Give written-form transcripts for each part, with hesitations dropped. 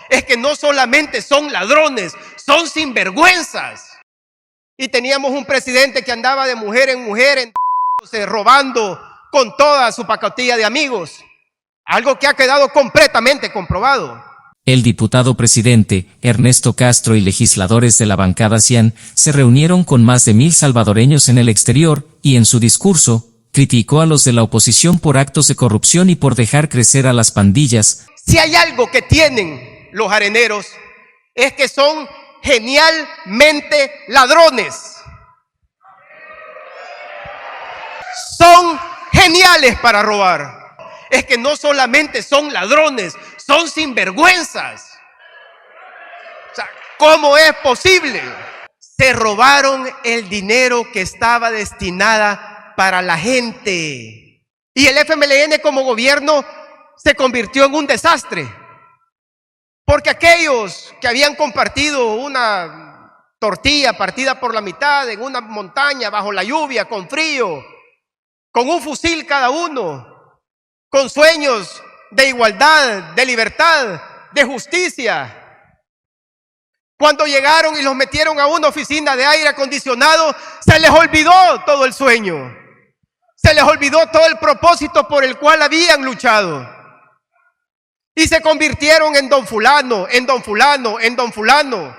es que no solamente son ladrones, son sinvergüenzas. Y teníamos un presidente que andaba de mujer en mujer, robando con toda su pacotilla de amigos. Algo que ha quedado completamente comprobado. El diputado presidente, Ernesto Castro, y legisladores de la bancada Cian se reunieron con más de 1000 salvadoreños en el exterior, y en su discurso, criticó a los de la oposición por actos de corrupción y por dejar crecer a las pandillas. Si hay algo que tienen los areneros, es que son genialmente ladrones. Son geniales para robar. Es que no solamente son ladrones, son sinvergüenzas. O sea, ¿cómo es posible? Se robaron el dinero que estaba destinada para la gente. Y el FMLN como gobierno se convirtió en un desastre. Porque aquellos que habían compartido una tortilla partida por la mitad en una montaña, bajo la lluvia, con frío, con un fusil cada uno, con sueños de igualdad, de libertad, de justicia. Cuando llegaron y los metieron a una oficina de aire acondicionado, se les olvidó todo el sueño. Se les olvidó todo el propósito por el cual habían luchado. Y se convirtieron en don fulano, en don fulano, en don fulano.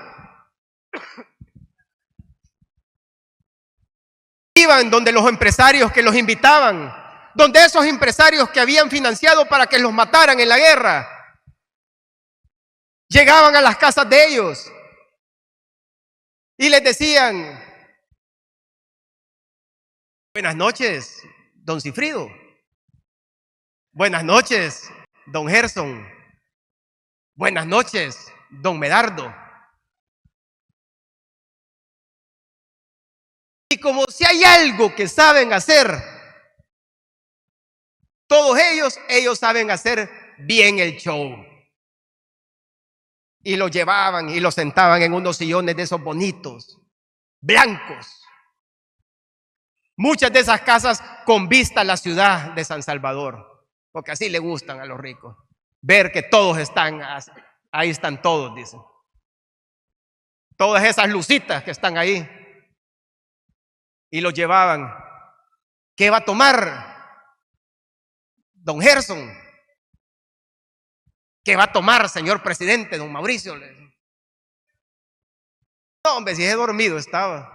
Iban donde los empresarios que los invitaban, donde esos empresarios que habían financiado para que los mataran en la guerra, llegaban a las casas de ellos y les decían: buenas noches, don Cifrido. Buenas noches, don Gerson. Buenas noches, don Medardo. Y como si hay algo que saben hacer, todos ellos saben hacer bien el show. Y lo llevaban y lo sentaban en unos sillones de esos bonitos, blancos. Muchas de esas casas con vista a la ciudad de San Salvador, porque así le gustan a los ricos, ver que todos están, ahí están todos, dicen. Todas esas lucitas que están ahí. Y lo llevaban. ¿Qué va a tomar don Gerson? ¿Qué va a tomar, señor presidente, don Mauricio? No, hombre, si he dormido estaba.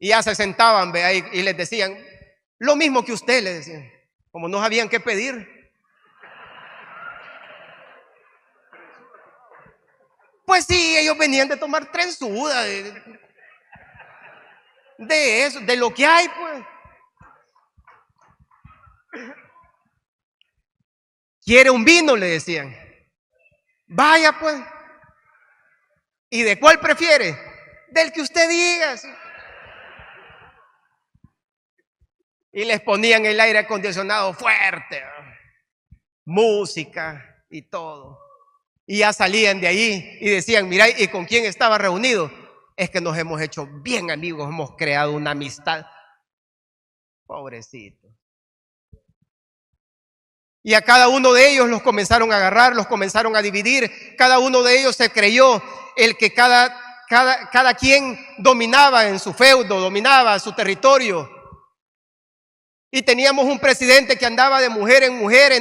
Y ya se sentaban, ve ahí, y les decían lo mismo que usted, les decían, como no sabían qué pedir. Pues sí, ellos venían de tomar trenzuda, de eso, de lo que hay, pues. ¿Quiere un vino?, le decían. Vaya, pues. ¿Y de cuál prefiere? Del que usted diga. ¿Sí? Y les ponían el aire acondicionado fuerte, música y todo. Y ya salían de ahí y decían: mira, ¿y con quién estaba reunido? Es que nos hemos hecho bien amigos, hemos creado una amistad. Pobrecito. Y a cada uno de ellos los comenzaron a agarrar, los comenzaron a dividir. Cada uno de ellos se creyó el que cada quien dominaba en su feudo, dominaba su territorio. Y teníamos un presidente que andaba de mujer en mujer,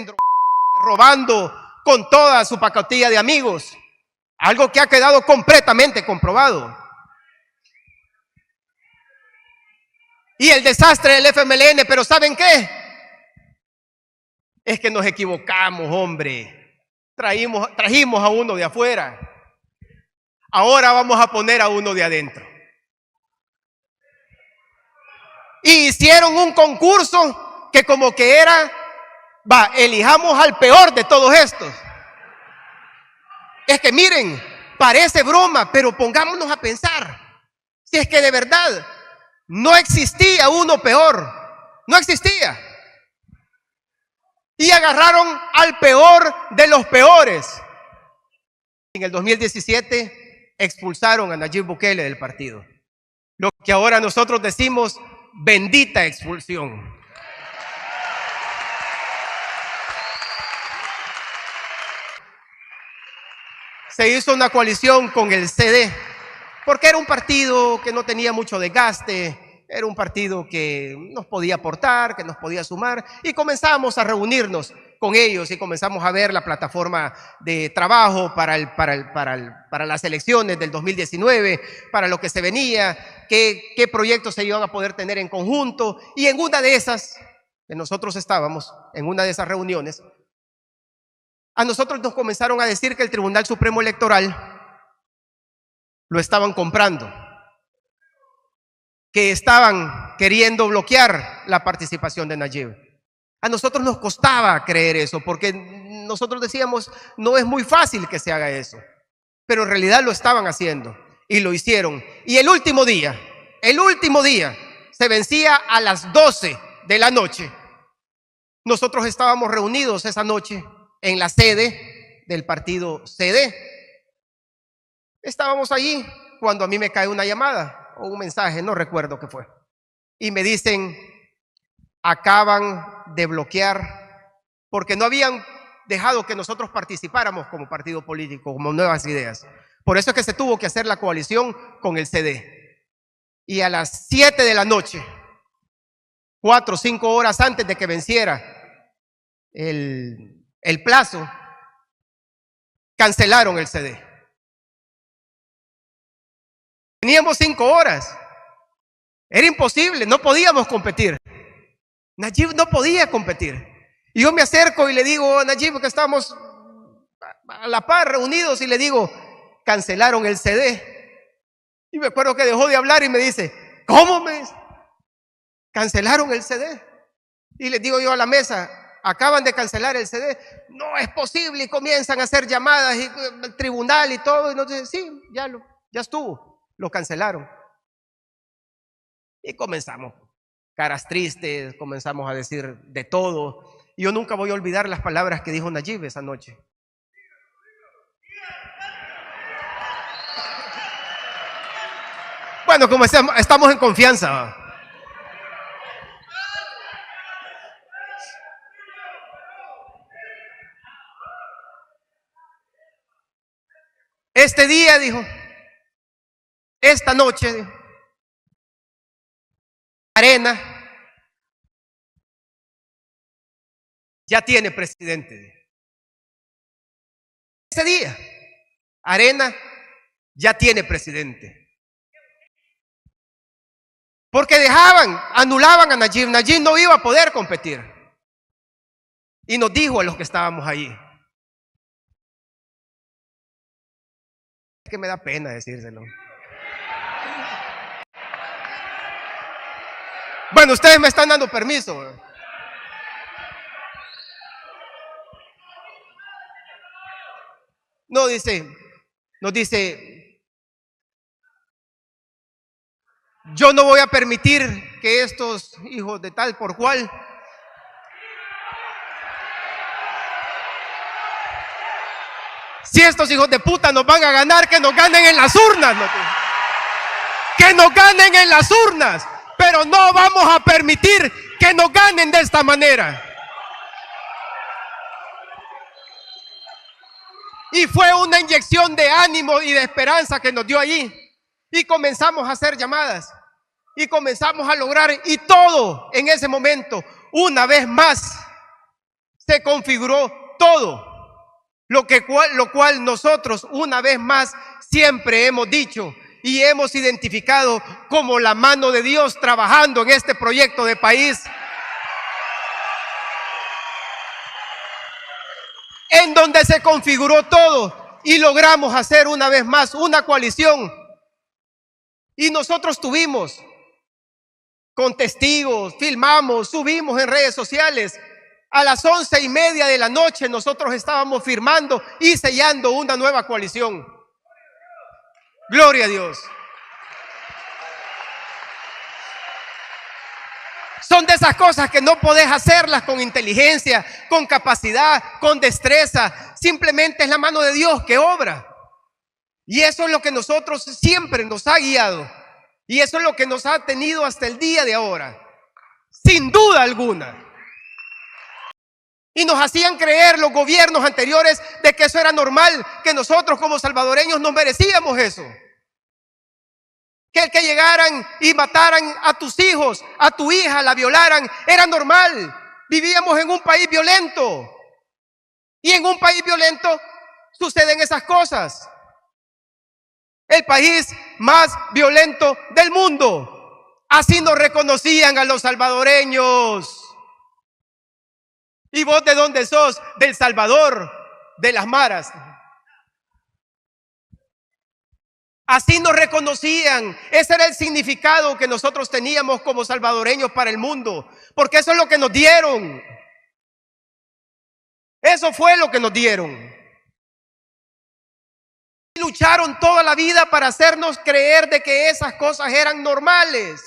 robando con toda su pacotilla de amigos. Algo que ha quedado completamente comprobado. Y el desastre del FMLN, pero ¿saben qué? Es que nos equivocamos, hombre. Trajimos a uno de afuera. Ahora vamos a poner a uno de adentro. Y hicieron un concurso que como que era, elijamos al peor de todos estos. Es que miren, parece broma, pero pongámonos a pensar. Si es que de verdad no existía uno peor, no existía. Y agarraron al peor de los peores. En el 2017 expulsaron a Nayib Bukele del partido. Lo que ahora nosotros decimos: bendita expulsión. se hizo una coalición con el CD, porque era un partido que no tenía mucho desgaste, era un partido que nos podía aportar, que nos podía sumar, y comenzamos a reunirnos con ellos y comenzamos a ver la plataforma de trabajo para las elecciones del 2019, para lo que se venía, qué proyectos se iban a poder tener en conjunto. Y en una de esas, que nosotros estábamos, en una de esas reuniones, a nosotros nos comenzaron a decir que el Tribunal Supremo Electoral lo estaban comprando, que estaban queriendo bloquear la participación de Nayib. A nosotros nos costaba creer eso, porque nosotros decíamos, no es muy fácil que se haga eso, pero en realidad lo estaban haciendo y lo hicieron. Y el último día se vencía a las 12 de la noche. Nosotros estábamos reunidos esa noche en la sede del partido CD. Estábamos allí cuando a mí me cae una llamada o un mensaje, no recuerdo qué fue, y me dicen: acaban de bloquear, porque no habían dejado que nosotros participáramos como partido político, como Nuevas Ideas. Por eso es que se tuvo que hacer la coalición con el CD. Y a las 7 de la noche, 4 o 5 horas antes de que venciera el plazo, cancelaron el CD. Teníamos 5 horas. Era imposible, no podíamos competir. Nayib no podía competir. Y yo me acerco y le digo a Nayib, que estamos a la par reunidos, y le digo: cancelaron el CD. Y me acuerdo que dejó de hablar y me dice: ¿cómo me cancelaron el CD? Y le digo yo a la mesa: acaban de cancelar el CD. No es posible. Y comienzan a hacer llamadas y el tribunal y todo. Y nos dicen: sí, ya estuvo, lo cancelaron. Y comenzamos, caras tristes, comenzamos a decir de todo. Y yo nunca voy a olvidar las palabras que dijo Nayib esa noche. Bueno, como estamos en confianza. Este día, dijo, esta noche, dijo, Arena ya tiene presidente. Ese día, Arena ya tiene presidente. Porque anulaban a Nayib. Nayib no iba a poder competir. Y nos dijo a los que estábamos allí. Es que me da pena decírselo. Bueno, ustedes me están dando permiso. Nos dice, yo no voy a permitir que estos hijos de tal por cual si estos hijos de puta nos van a ganar, que nos ganen en las urnas. Que nos ganen en las urnas. Pero no vamos a permitir que nos ganen de esta manera. Y fue una inyección de ánimo y de esperanza que nos dio allí. Y comenzamos a hacer llamadas. Y comenzamos a lograr. Y todo en ese momento, una vez más, se configuró todo. Lo cual nosotros, una vez más, siempre hemos dicho y hemos identificado como la mano de Dios trabajando en este proyecto de país, en donde se configuró todo y logramos hacer una vez más una coalición. Y nosotros tuvimos con testigos, filmamos, subimos en redes sociales. A las 11:30 de la noche nosotros estábamos firmando y sellando una nueva coalición. Gloria a Dios. Son de esas cosas que no podés hacerlas con inteligencia, con capacidad, con destreza. Simplemente es la mano de Dios que obra. Y eso es lo que nosotros siempre nos ha guiado. Y eso es lo que nos ha tenido hasta el día de ahora. Sin duda alguna. Y nos hacían creer los gobiernos anteriores de que eso era normal, que nosotros como salvadoreños nos merecíamos eso. Que el que llegaran y mataran a tus hijos, a tu hija, la violaran, era normal. Vivíamos en un país violento. Y en un país violento suceden esas cosas. El país más violento del mundo. Así nos reconocían a los salvadoreños. ¿Y vos de dónde sos? Del Salvador, de las maras. Así nos reconocían. Ese era el significado que nosotros teníamos como salvadoreños para el mundo. Porque eso es lo que nos dieron. Eso fue lo que nos dieron. Lucharon toda la vida para hacernos creer de que esas cosas eran normales.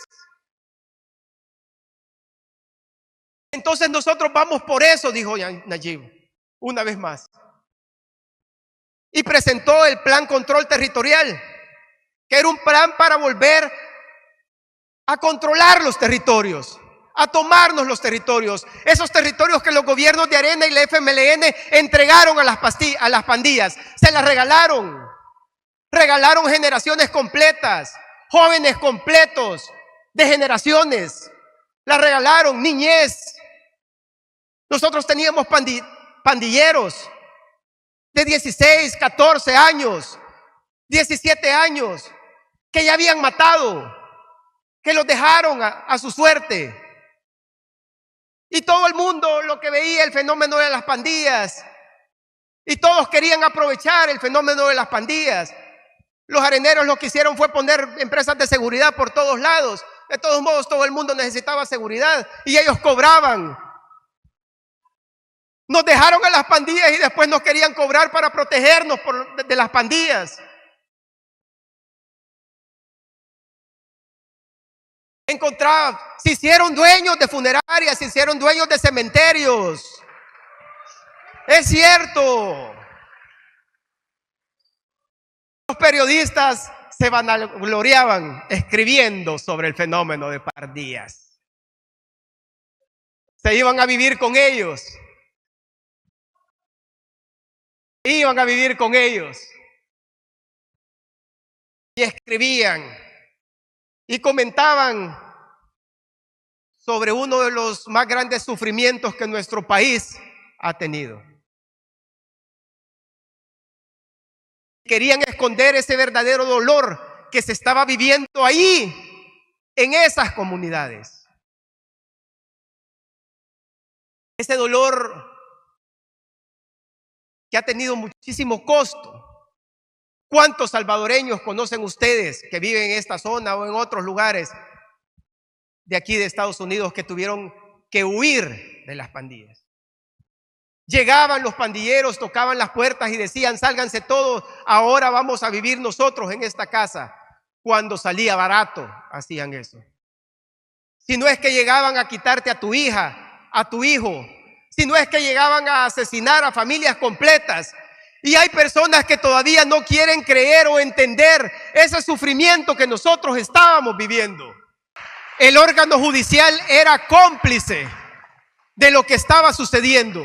Entonces nosotros vamos por eso, dijo Nayib, una vez más. Y presentó el plan control territorial, que era un plan para volver a controlar los territorios, a tomarnos los territorios. Esos territorios que los gobiernos de Arena y la FMLN entregaron a las pandillas, se las regalaron. Regalaron generaciones completas, jóvenes completos de generaciones. Las regalaron, niñez. Nosotros teníamos pandilleros de 16, 14 años, 17 años, que ya habían matado, que los dejaron a su suerte. Y todo el mundo lo que veía el fenómeno de las pandillas. Y todos querían aprovechar el fenómeno de las pandillas. Los areneros lo que hicieron fue poner empresas de seguridad por todos lados. De todos modos, todo el mundo necesitaba seguridad y ellos cobraban. Nos dejaron a las pandillas y después nos querían cobrar para protegernos de las pandillas. Se hicieron dueños de funerarias, se hicieron dueños de cementerios. Es cierto. Los periodistas se vanagloriaban escribiendo sobre el fenómeno de pandillas. Se iban a vivir con ellos. Iban a vivir con ellos. Y escribían y comentaban sobre uno de los más grandes sufrimientos que nuestro país ha tenido. Querían esconder ese verdadero dolor que se estaba viviendo ahí, en esas comunidades. Ese dolor que ha tenido muchísimo costo. ¿Cuántos salvadoreños conocen ustedes que viven en esta zona o en otros lugares de aquí de Estados Unidos que tuvieron que huir de las pandillas? Llegaban los pandilleros, tocaban las puertas y decían: sálganse todos, ahora vamos a vivir nosotros en esta casa. Cuando salía barato, hacían eso. Si no es que llegaban a quitarte a tu hija, a tu hijo, si no es que llegaban a asesinar a familias completas. Y hay personas que todavía no quieren creer o entender ese sufrimiento que nosotros estábamos viviendo. El órgano judicial era cómplice de lo que estaba sucediendo.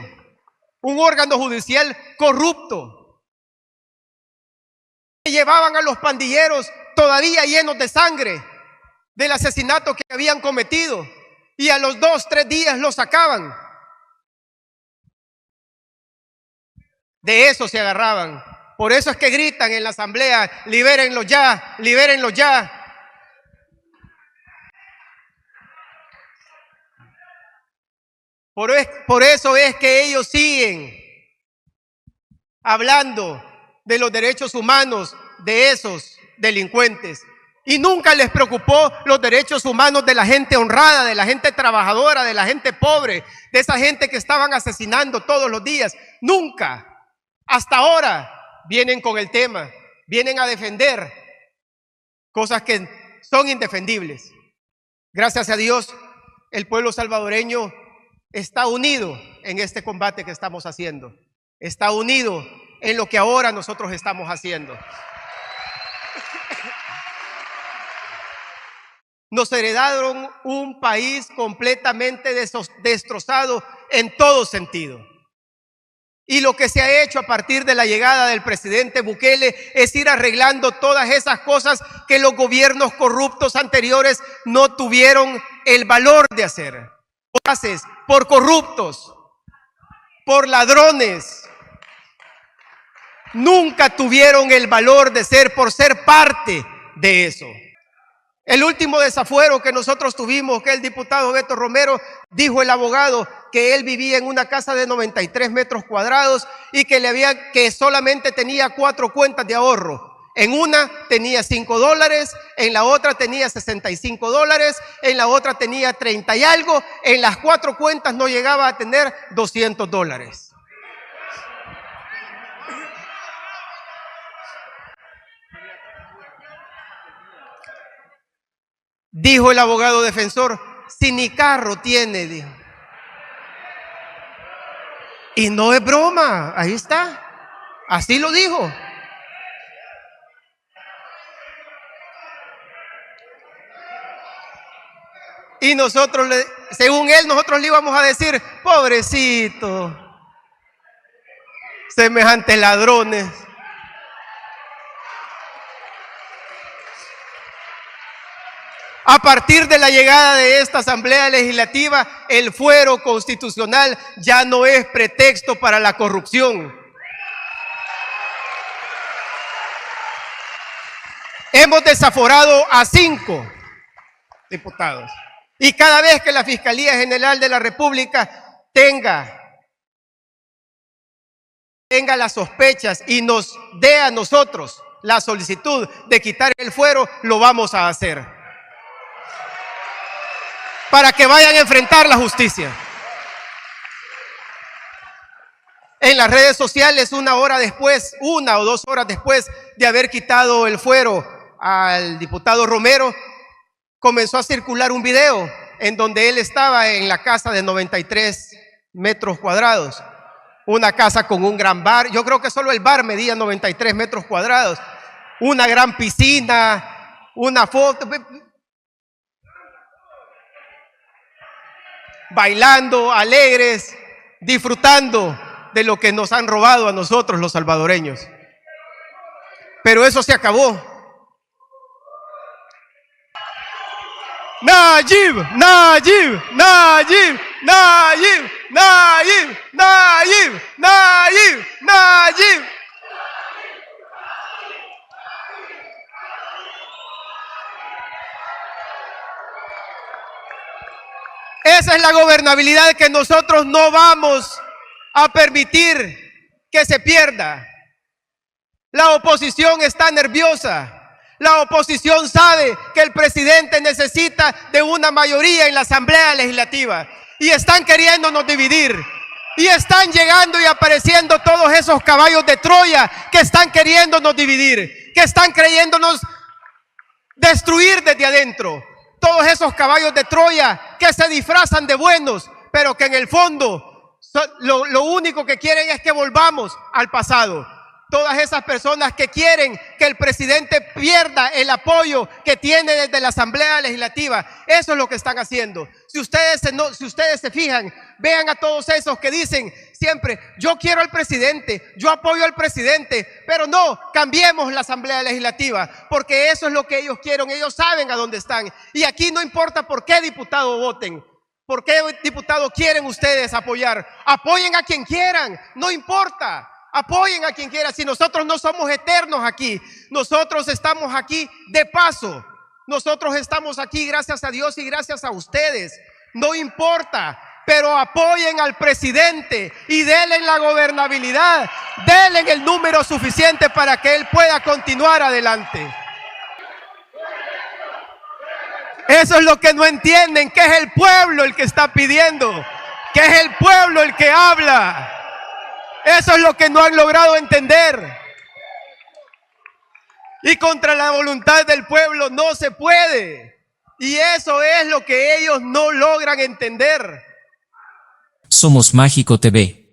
Un órgano judicial corrupto. Llevaban a los pandilleros todavía llenos de sangre del asesinato que habían cometido, y a los 2, 3 días los sacaban. De eso se agarraban. Por eso es que gritan en la asamblea: libérenlos ya, libérenlos ya. Por eso es que ellos siguen hablando de los derechos humanos de esos delincuentes. Y nunca les preocupó los derechos humanos de la gente honrada, de la gente trabajadora, de la gente pobre, de esa gente que estaban asesinando todos los días. Nunca. Hasta ahora vienen con el tema, vienen a defender cosas que son indefendibles. Gracias a Dios, el pueblo salvadoreño está unido en este combate que estamos haciendo. Está unido en lo que ahora nosotros estamos haciendo. Nos heredaron un país completamente destrozado en todo sentido. Y lo que se ha hecho a partir de la llegada del presidente Bukele es ir arreglando todas esas cosas que los gobiernos corruptos anteriores no tuvieron el valor de hacer. Por corruptos, por ladrones, nunca tuvieron el valor de ser, por ser parte de eso. El último desafuero que nosotros tuvimos, que el diputado Beto Romero, dijo el abogado que él vivía en una casa de 93 metros cuadrados y que solamente tenía 4 cuentas de ahorro. En una tenía $5, en la otra tenía $65, en la otra tenía 30 y algo, en las 4 cuentas no llegaba a tener $200. Dijo el abogado defensor, si ni carro tiene, dijo. Y no es broma, ahí está, así lo dijo. Y nosotros, según él, nosotros le íbamos a decir, pobrecito, semejantes ladrones. A partir de la llegada de esta Asamblea Legislativa, el fuero constitucional ya no es pretexto para la corrupción. Hemos desaforado a 5 diputados. Y cada vez que la Fiscalía General de la República tenga las sospechas y nos dé a nosotros la solicitud de quitar el fuero, lo vamos a hacer. Para que vayan a enfrentar la justicia. En las redes sociales, 1 o 2 horas después de haber quitado el fuero al diputado Romero, comenzó a circular un video en donde él estaba en la casa de 93 metros cuadrados. Una casa con un gran bar. Yo creo que solo el bar medía 93 metros cuadrados. Una gran piscina, una foto. Bailando, alegres, disfrutando de lo que nos han robado a nosotros los salvadoreños. Pero eso se acabó. Nayib, Nayib, Nayib, Nayib, Nayib, Nayib, Nayib, Nayib. Esa es la gobernabilidad que nosotros no vamos a permitir que se pierda. La oposición está nerviosa. La oposición sabe que el presidente necesita de una mayoría en la Asamblea Legislativa. Y están queriéndonos dividir. Y están llegando y apareciendo todos esos caballos de Troya que están queriéndonos dividir. Que están creyéndonos destruir desde adentro. Todos esos caballos de Troya que se disfrazan de buenos, pero que en el fondo lo único que quieren es que volvamos al pasado. Todas esas personas que quieren que el presidente pierda el apoyo que tiene desde la Asamblea Legislativa, eso es lo que están haciendo. Si ustedes se fijan, vean a todos esos que dicen siempre, yo quiero al presidente, yo apoyo al presidente, pero no, cambiemos la Asamblea Legislativa, porque eso es lo que ellos quieren, ellos saben a dónde están. Y aquí no importa por qué diputado voten, por qué diputado quieren ustedes apoyar, apoyen a quien quieran, no importa. Apoyen a quien quiera. Si nosotros no somos eternos aquí, nosotros estamos aquí de paso. Nosotros estamos aquí gracias a Dios y gracias a ustedes. No importa, pero apoyen al presidente y denle la gobernabilidad, denle el número suficiente para que él pueda continuar adelante. Eso es lo que no entienden, que es el pueblo el que está pidiendo, que es el pueblo el que habla. Eso es lo que no han logrado entender. Y contra la voluntad del pueblo no se puede. Y eso es lo que ellos no logran entender. Somos Mágico TV.